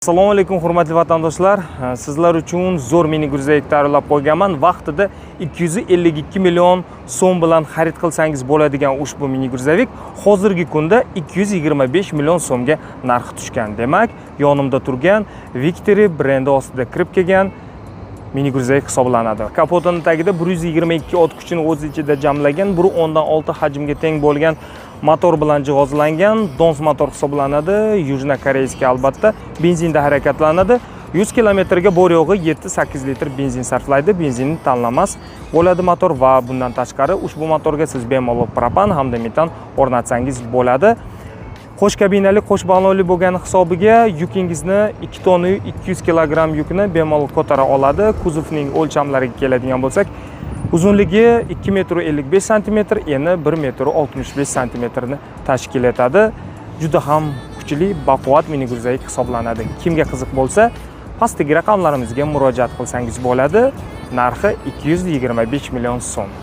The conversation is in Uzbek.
Assalomu alaykum hurmatli vatandoshlar. Sizlar uchun zo'r mini gruzovik tayyorlab qo'yganman. Vaqtida 252 million so'm bilan xarid qilsangiz bo'ladigan ushbu mini gruzovik hozirgi kunda 225 million so'mga narxi tushgan. Demak, yonimda turgan Victory brendi ostida kirib kelgan mini gruzovik hisoblanadi. Kapotining tagida 122 ot kuchini o'z ichida jamlagan, 1.6 hajmga teng bo'lgan motor bilan jihozlangan Dons motor hisoblanadi. Yujno koreyskiy albatta benzinda harakatlanadi. 100 kilometrga bor yo'g'i 7-8 litr benzin sarflaydi. Benzinni tanlamas bo'ladi motor va bundan tashqari ushbu motorga siz bemalol propan hamda metan o'rnatsangiz bo'ladi. Qo'sh kabinali, qo'sh balonli bo'lgan hisobiga yukingizni 2 tonna 200 kg yukni bemalol ko'tara oladi. Kuzovning o'lchamlariga keladigan bo'lsak, uzunligi 2,55 cm, eni 1,65 cm ni tashkil etadi. Juda ham kuchli, baquvvat mini gruzovik hisoblanadi. Kimga qiziq bo'lsa, pastdagi raqamlarimizga murojaat qilsangiz bo'ladi. Narxi 225 million so'm.